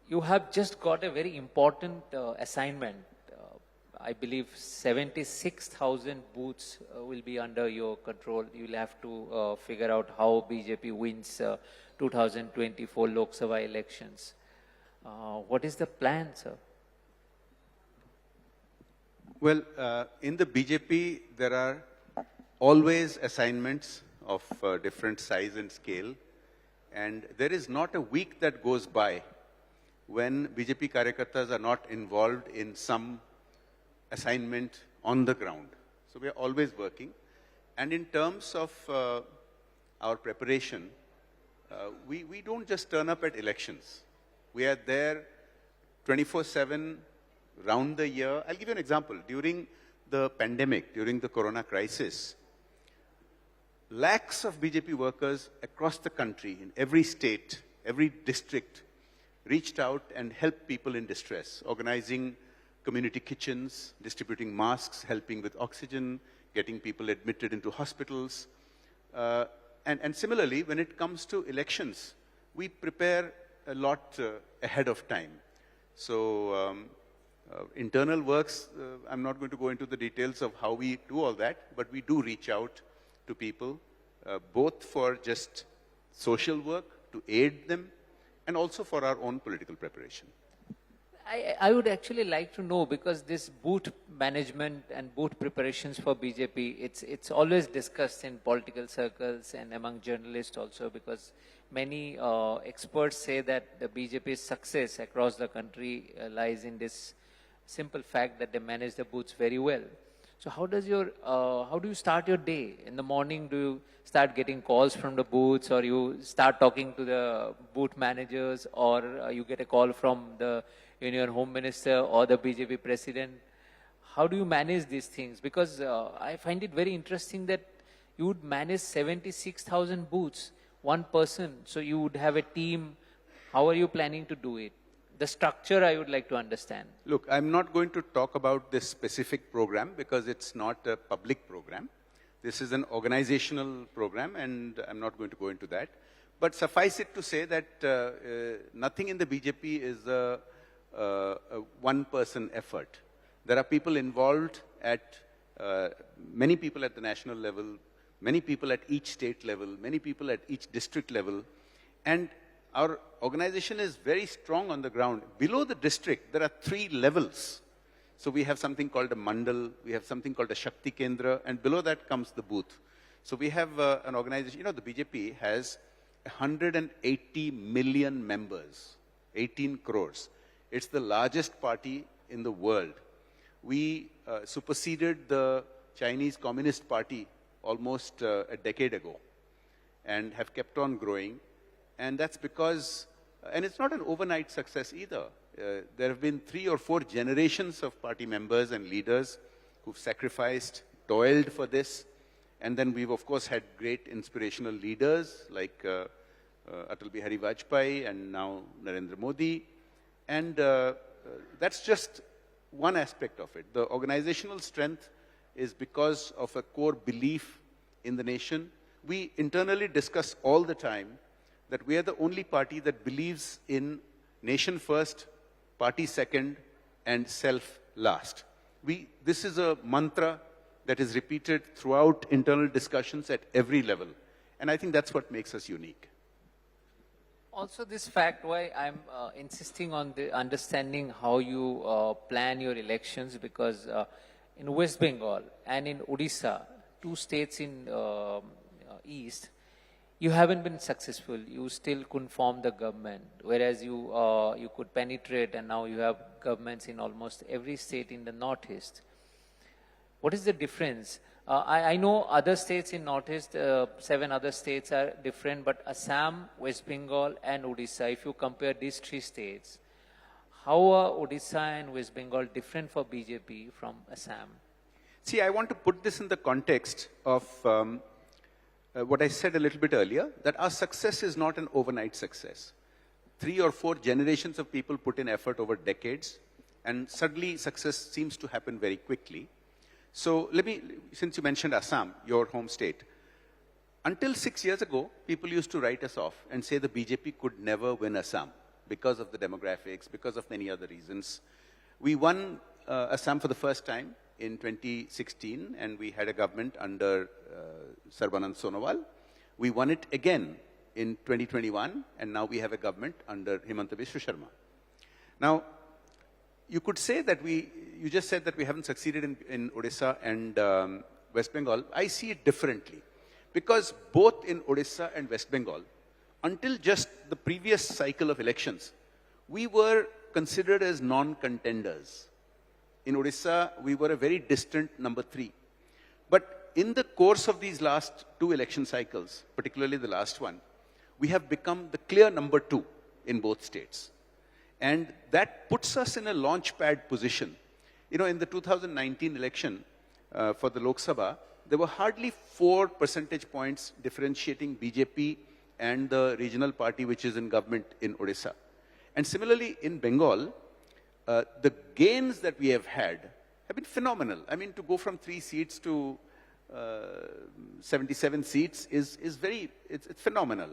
You have just got a very important assignment. I believe 76,000 booths will be under your control. You'll have to figure out how BJP wins 2024 Lok Sabha elections. What is the plan, sir? Well, in the BJP, there are always assignments of different size and scale. And there is not a week that goes by when BJP Karyakartas are not involved in some assignment on the ground. So we are always working. And in terms of our preparation, we don't just turn up at elections. We are there 24/7, round the year. I'll give you an example. During the pandemic, during the corona crisis, lakhs of BJP workers across the country, in every state, every district, reached out and helped people in distress, organizing community kitchens, distributing masks, helping with oxygen, getting people admitted into hospitals. And similarly, when it comes to elections, we prepare a lot ahead of time. So internal works, I'm not going to go into the details of how we do all that, but we do reach out to people, both for just social work, to aid them, and also for our own political preparation. I would actually like to know, because this booth management and booth preparations for BJP, it's always discussed in political circles and among journalists also, because many experts say that the BJP's success across the country lies in this simple fact that they manage the booths very well. So how do you start your day? In the morning, do you start getting calls from the booths, or you start talking to the booth managers, or you get a call from the Union Home Minister or the BJP President? How do you manage these things? Because I find it very interesting that you would manage 76,000 booths, one person, so you would have a team. How are you planning to do it? The structure I would like to understand. Look, I'm not going to talk about this specific program because it's not a public program. This is an organizational program, and I'm not going to go into that. But suffice it to say that nothing in the BJP is a one-person effort. There are people involved at, many people at the national level, many people at each state level, many people at each district level, and our organization is very strong on the ground. Below the district, there are 3 levels. So we have something called a mandal, we have something called a Shakti Kendra, and below that comes the booth. So we have an organization, the BJP has 180 million members, 18 crores. It's the largest party in the world. We superseded the Chinese Communist Party almost a decade ago and have kept on growing. And that's because, and it's not an overnight success either. There have been 3 or 4 generations of party members and leaders who've sacrificed, toiled for this. And then we've, of course, had great inspirational leaders like Atal Bihari Vajpayee and now Narendra Modi. And that's just one aspect of it. The organizational strength is because of a core belief in the nation. We internally discuss all the time that we are the only party that believes in nation first, party second, and self last. This is a mantra that is repeated throughout internal discussions at every level. And I think that's what makes us unique. Also, this fact why I'm insisting on the understanding how you plan your elections, because in West Bengal and in Odisha, 2 states in East, you haven't been successful. You still couldn't form the government, whereas you could penetrate, and now you have governments in almost every state in the Northeast. What is the difference? I know other states in Northeast, 7 other states are different, but Assam, West Bengal, and Odisha, if you compare these 3 states, how are Odisha and West Bengal different for BJP from Assam? See, I want to put this in the context of what I said a little bit earlier, that our success is not an overnight success. 3 or 4 generations of people put in effort over decades, and suddenly success seems to happen very quickly. So since you mentioned Assam, your home state, until 6 years ago, people used to write us off and say the BJP could never win Assam. because of the demographics, because of many other reasons. We won Assam for the first time in 2016, and we had a government under Sarbanand Sonowal. We won it again in 2021, and now we have a government under Himanta Biswa Sharma. Now, you could say that you just said that we haven't succeeded in Odisha and West Bengal. I see it differently, because both in Odisha and West Bengal, until just the previous cycle of elections, we were considered as non-contenders. In Odisha, we were a very distant number 3. But in the course of these last 2 election cycles, particularly the last one, we have become the clear number 2 in both states. And that puts us in a launchpad position. You know, in the 2019 election for the Lok Sabha, there were hardly 4 percentage points differentiating BJP and the regional party which is in government in Odisha. And similarly, in Bengal, the gains that we have had have been phenomenal. I mean, to go from 3 seats to 77 seats is very, it's phenomenal.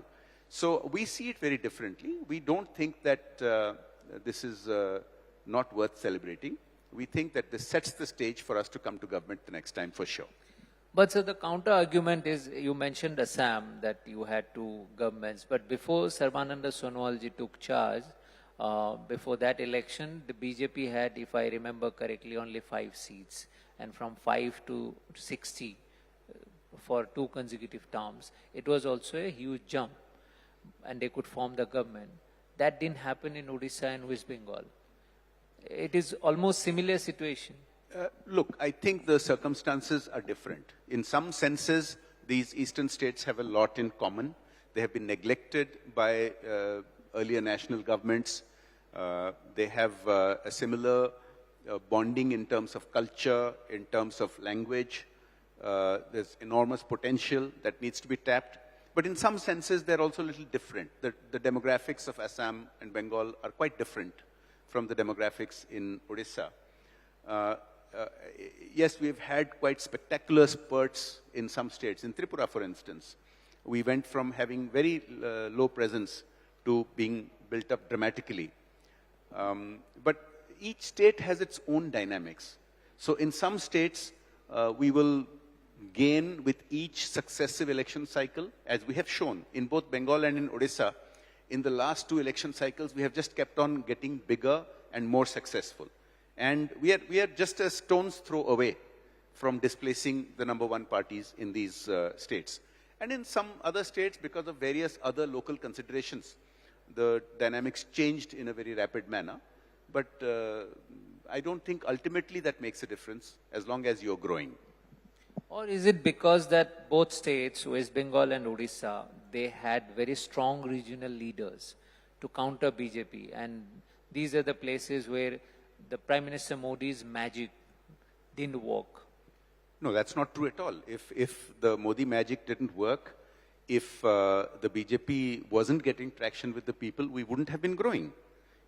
So we see it very differently. We don't think that this is not worth celebrating. We think that this sets the stage for us to come to government the next time for sure. But so the counter argument is, you mentioned Assam, that you had 2 governments, but before Sarbananda Sonowal ji took charge, before that election, the BJP had, if I remember correctly, only 5 seats, and from 5 to 60 for 2 consecutive terms. It was also a huge jump, and they could form the government. That didn't happen in Odisha and West Bengal. It is almost similar situation. Look, I think the circumstances are different. In some senses, these eastern states have a lot in common. They have been neglected by earlier national governments. They have a similar bonding in terms of culture, in terms of language. There's enormous potential that needs to be tapped. But in some senses, they're also a little different. The demographics of Assam and Bengal are quite different from the demographics in Odisha. Yes, we've had quite spectacular spurts in some states. In Tripura, for instance, we went from having very low presence to being built up dramatically. But each state has its own dynamics. So in some states, we will gain with each successive election cycle, as we have shown in both Bengal and in Odisha. In the last 2 election cycles, we have just kept on getting bigger and more successful. And we are just a stone's throw away from displacing the number 1 parties in these states. And in some other states, because of various other local considerations, the dynamics changed in a very rapid manner. But I don't think ultimately that makes a difference as long as you're growing. Or is it because that both states, West Bengal and Odisha, they had very strong regional leaders to counter BJP, and these are the places where the Prime Minister Modi's magic didn't work? No, that's not true at all. If the Modi magic didn't work, if the BJP wasn't getting traction with the people, we wouldn't have been growing.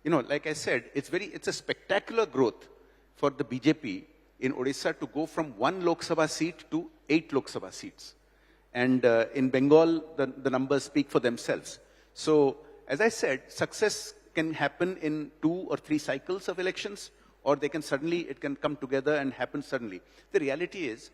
You know, like I said, it's a spectacular growth for the BJP in Odisha to go from 1 Lok Sabha seat to 8 Lok Sabha seats. And in Bengal, the numbers speak for themselves. So, as I said, success can happen in 2 or 3 cycles of elections, or it can come together and happen suddenly. The reality is,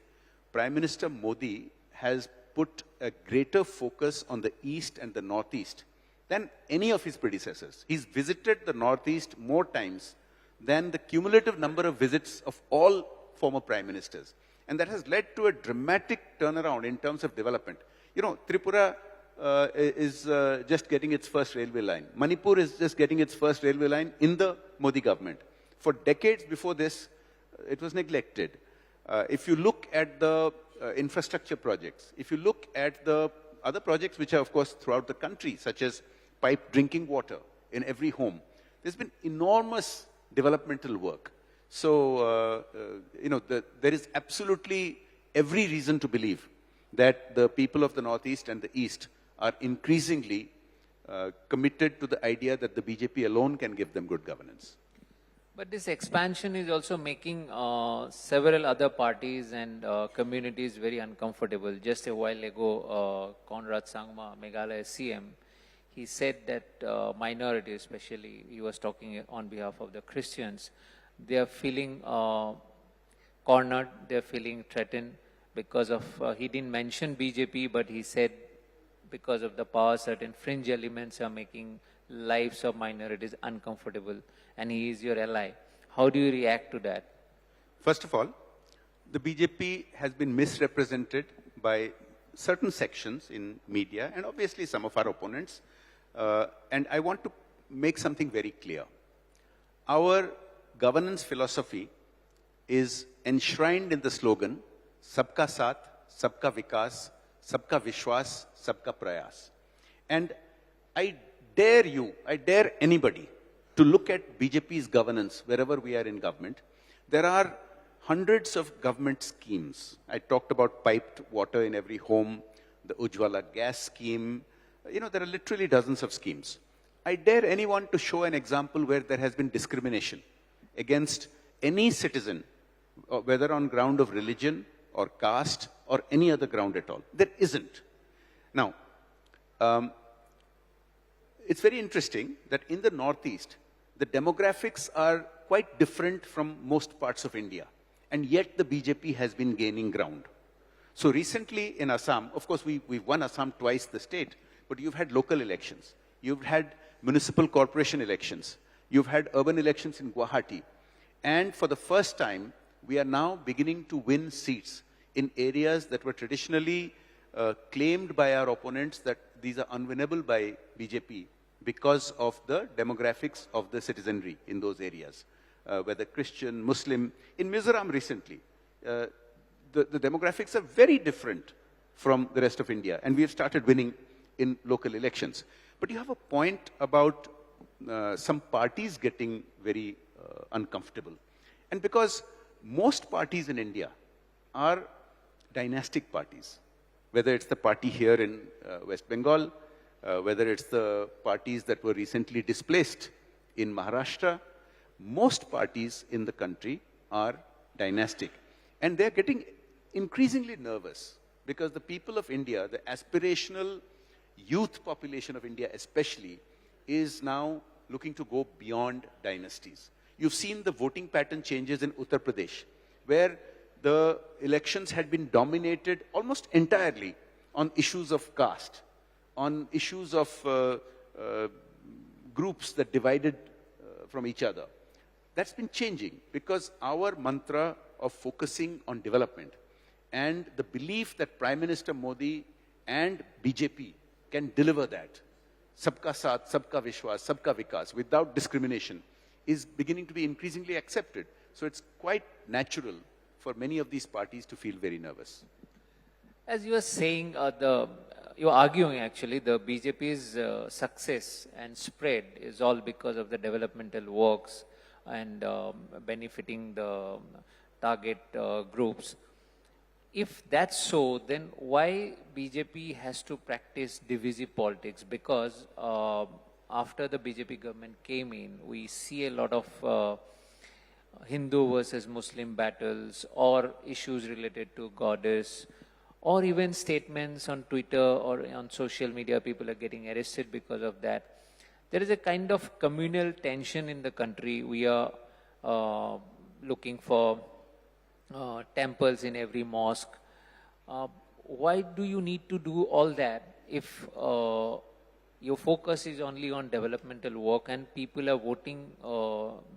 Prime Minister Modi has put a greater focus on the East and the Northeast than any of his predecessors. He's visited the Northeast more times than the cumulative number of visits of all former prime ministers. And that has led to a dramatic turnaround in terms of development. You know, Tripura is just getting its first railway line. Manipur is just getting its first railway line in the Modi government. For decades before this, it was neglected. If you look at the infrastructure projects, if you look at the other projects which are, of course, throughout the country, such as piped drinking water in every home, there's been enormous developmental work. So, you know, there is absolutely every reason to believe that the people of the Northeast and the East are increasingly committed to the idea that the BJP alone can give them good governance. But this expansion is also making several other parties and communities very uncomfortable. Just a while ago, Conrad Sangma, Meghalaya CM, he said that minorities, especially, he was talking on behalf of the Christians, they are feeling cornered, they are feeling threatened because of, he didn't mention BJP, but he said because of the power, certain fringe elements are making lives of minorities uncomfortable, and he is your ally. How do you react to that? First of all, the BJP has been misrepresented by certain sections in media and obviously some of our opponents. And I want to make something very clear. Our governance philosophy is enshrined in the slogan, Sabka Saath, Sabka Vikas, Sabka Vishwas, Sabka Prayas. And I dare anybody to look at BJP's governance wherever we are in government. There are hundreds of government schemes. I talked about piped water in every home, the Ujjwala gas scheme. You know, there are literally dozens of schemes. I dare anyone to show an example where there has been discrimination against any citizen, whether on ground of religion or caste or any other ground at all. There isn't. Now, it's very interesting that in the Northeast, the demographics are quite different from most parts of India. And yet the BJP has been gaining ground. So recently in Assam, of course we've won Assam twice, the state, but you've had local elections. You've had municipal corporation elections. You've had urban elections in Guwahati. And for the first time, we are now beginning to win seats in areas that were traditionally claimed by our opponents that these are unwinnable by BJP because of the demographics of the citizenry in those areas. Whether Christian, Muslim. In Mizoram recently, the demographics are very different from the rest of India, and we have started winning in local elections. But you have a point about some parties getting very uncomfortable. And because most parties in India are dynastic parties, whether it's the party here in West Bengal, whether it's the parties that were recently displaced in Maharashtra, most parties in the country are dynastic. And they're getting increasingly nervous because the people of India, the aspirational youth population of India especially, is now looking to go beyond dynasties. You've seen the voting pattern changes in Uttar Pradesh, where the elections had been dominated almost entirely on issues of caste, on issues of groups that divided from each other. That's been changing because our mantra of focusing on development and the belief that Prime Minister Modi and BJP can deliver that, Sabka Saath, Sabka Vishwas, Sabka Vikas, without discrimination, is beginning to be increasingly accepted. So it's quite natural for many of these parties to feel very nervous. As you were saying, you're arguing actually the BJP's success and spread is all because of the developmental works and benefiting the target groups. If that's so, then why BJP has to practice divisive politics? Because after the BJP government came in, we see a lot of Hindu versus Muslim battles or issues related to goddess, or even statements on Twitter or on social media, people are getting arrested because of that. There is a kind of communal tension in the country. We are looking for temples in every mosque. Why do you need to do all that if your focus is only on developmental work and people are voting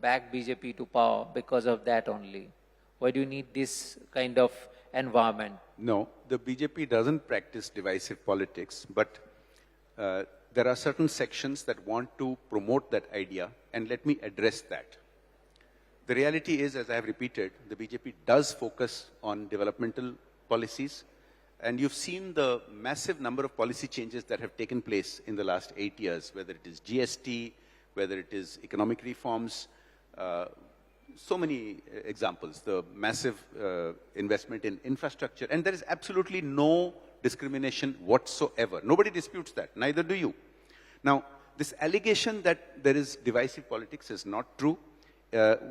back BJP to power because of that only? Why do you need this kind of environment? No, the BJP doesn't practice divisive politics, but there are certain sections that want to promote that idea, and let me address that. The reality is, as I have repeated, the BJP does focus on developmental policies, and you've seen the massive number of policy changes that have taken place in the last 8 years, whether it is GST, whether it is economic reforms, so many examples, the massive investment in infrastructure, and there is absolutely no discrimination whatsoever. Nobody disputes that, neither do you. Now, this allegation that there is divisive politics is not true.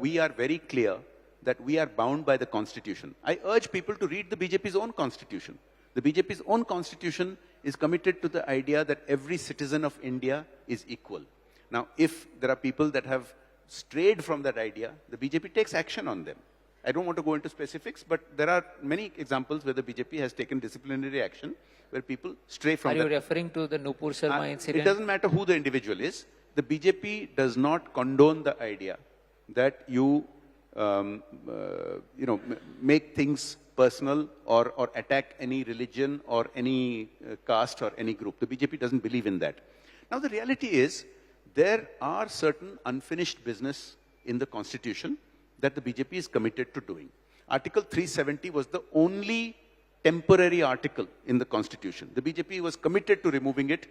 We are very clear that we are bound by the Constitution. I urge people to read the BJP's own Constitution. The BJP's own Constitution is committed to the idea that every citizen of India is equal. Now, if there are people that have strayed from that idea, the BJP takes action on them. I don't want to go into specifics, but there are many examples where the BJP has taken disciplinary action where people stray from that. Are you referring to the Nupur Sharma incident? It doesn't matter who the individual is. The BJP does not condone the idea that you, make things personal or attack any religion or any caste or any group. The BJP doesn't believe in that. Now, the reality is there are certain unfinished business in the Constitution that the BJP is committed to doing. Article 370 was the only temporary article in the Constitution. The BJP was committed to removing it.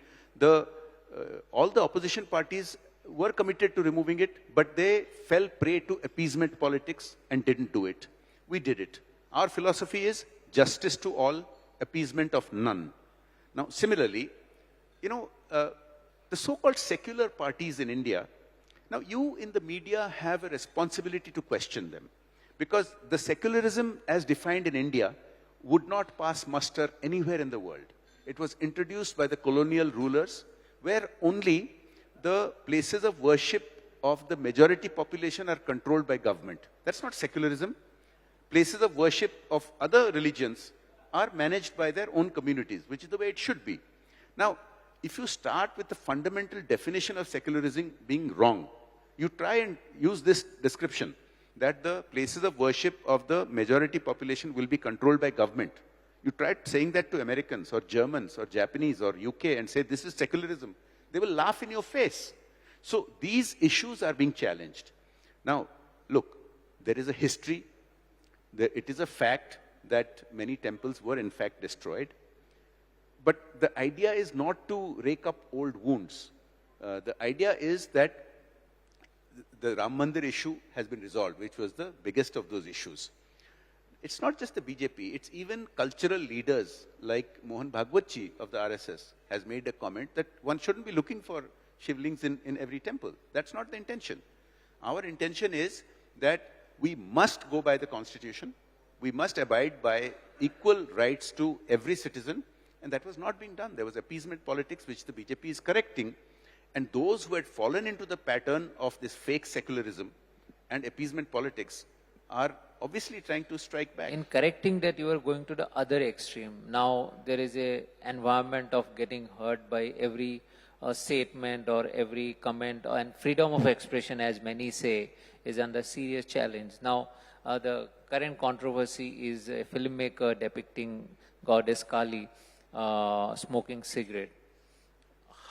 All the opposition parties were committed to removing it, but they fell prey to appeasement politics and didn't do it. We did it. Our philosophy is justice to all, appeasement of none. Now, similarly, the so-called secular parties in India, now you in the media have a responsibility to question them, because the secularism as defined in India would not pass muster anywhere in the world. It was introduced by the colonial rulers, where only the places of worship of the majority population are controlled by government. That's not secularism. Places of worship of other religions are managed by their own communities, which is the way it should be. Now, if you start with the fundamental definition of secularism being wrong, you try and use this description that the places of worship of the majority population will be controlled by government. You try saying that to Americans or Germans or Japanese or UK and say this is secularism. They will laugh in your face. So these issues are being challenged. Now, look, there is a history. It is a fact that many temples were in fact destroyed. But the idea is not to rake up old wounds. The idea is that the Ram Mandir issue has been resolved, which was the biggest of those issues. It's not just the BJP, it's even cultural leaders like Mohan Bhagwatji of the RSS has made a comment that one shouldn't be looking for shivlings in every temple. That's not the intention. Our intention is that we must go by the Constitution. We must abide by equal rights to every citizen. And that was not being done. There was appeasement politics, which the BJP is correcting. And those who had fallen into the pattern of this fake secularism and appeasement politics are obviously trying to strike back. In correcting that, you are going to the other extreme. Now there is a environment of getting hurt by every statement or every comment, and freedom of expression, as many say, is under serious challenge. Now the current controversy is a filmmaker depicting goddess Kali smoking cigarette.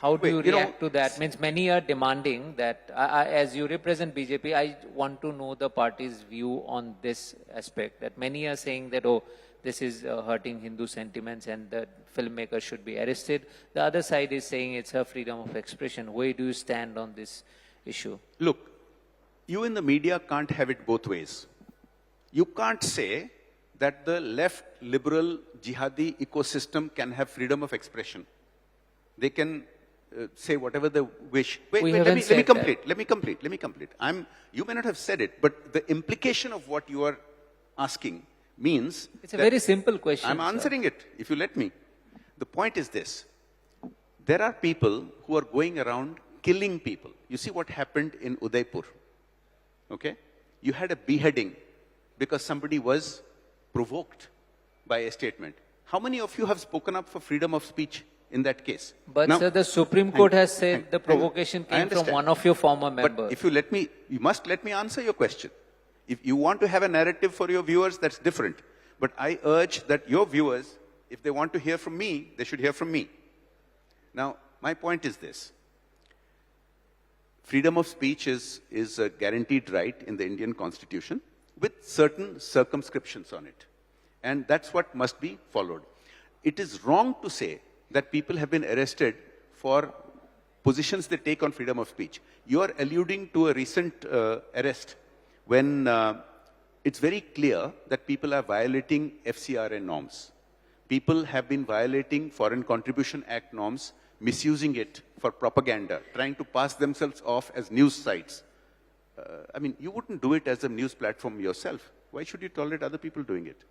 How do you react to that? Means many are demanding that, as you represent BJP, I want to know the party's view on this aspect. That many are saying that, oh, this is hurting Hindu sentiments and the filmmaker should be arrested. The other side is saying it's her freedom of expression. Where do you stand on this issue? Look, you in the media can't have it both ways. You can't say that the left liberal jihadi ecosystem can have freedom of expression. They can say whatever they wish. Wait, let me complete. You may not have said it, but the implication of what you are asking means... It's a very simple question. I'm answering it, if you let me. The point is this. There are people who are going around killing people. You see what happened in Udaipur. Okay? You had a beheading because somebody was provoked by a statement. How many of you have spoken up for freedom of speech in that case? But now, sir, the Supreme Court has said the provocation came from one of your former members. But if you let me, you must let me answer your question. If you want to have a narrative for your viewers, that's different. But I urge that your viewers, if they want to hear from me, they should hear from me. Now, my point is this. Freedom of speech is a guaranteed right in the Indian Constitution with certain circumscriptions on it. And that's what must be followed. It is wrong to say that people have been arrested for positions they take on freedom of speech. You are alluding to a recent arrest when it's very clear that people are violating FCRA norms. People have been violating Foreign Contribution Act norms, misusing it for propaganda, trying to pass themselves off as news sites. You wouldn't do it as a news platform yourself. Why should you tolerate other people doing it?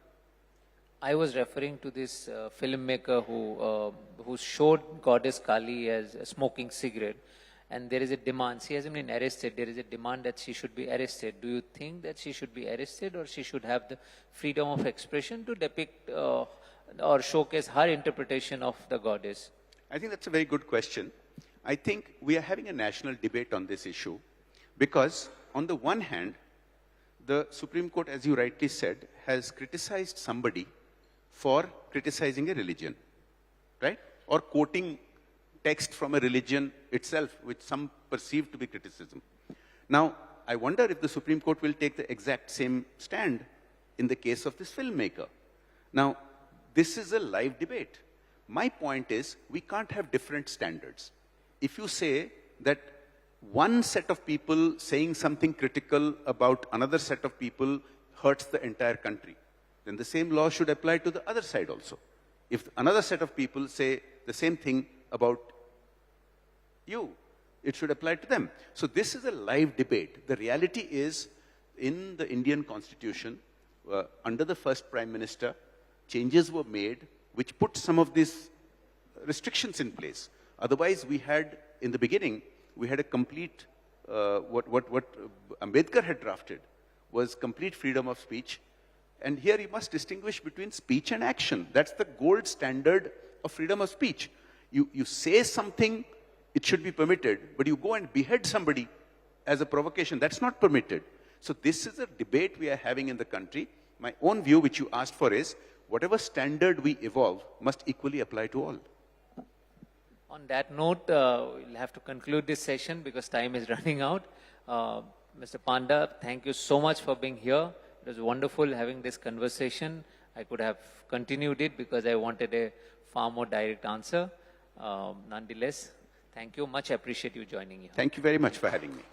I was referring to this filmmaker who showed Goddess Kali as a smoking cigarette, and there is a demand. She hasn't been arrested. There is a demand that she should be arrested. Do you think that she should be arrested, or she should have the freedom of expression to depict or showcase her interpretation of the goddess? I think that's a very good question. I think we are having a national debate on this issue because, on the one hand, the Supreme Court, as you rightly said, has criticized somebody for criticizing a religion, right? Or quoting text from a religion itself, which some perceive to be criticism. Now, I wonder if the Supreme Court will take the exact same stand in the case of this filmmaker. Now, this is a live debate. My point is, we can't have different standards. If you say that one set of people saying something critical about another set of people hurts the entire country, then the same law should apply to the other side also. If another set of people say the same thing about you, it should apply to them. So this is a live debate. The reality is, in the Indian Constitution, under the first Prime Minister, changes were made which put some of these restrictions in place. Otherwise, we had, in the beginning, we had a complete, what Ambedkar had drafted was complete freedom of speech. And here you must distinguish between speech and action. That's the gold standard of freedom of speech. You say something, it should be permitted, but you go and behead somebody as a provocation, that's not permitted. So this is a debate we are having in the country. My own view, which you asked for, is whatever standard we evolve must equally apply to all. On that note, we'll have to conclude this session because time is running out. Mr. Panda, thank you so much for being here. It was wonderful having this conversation. I could have continued it because I wanted a far more direct answer. Nonetheless, thank you. Much appreciate you joining here. Thank you very much for having me.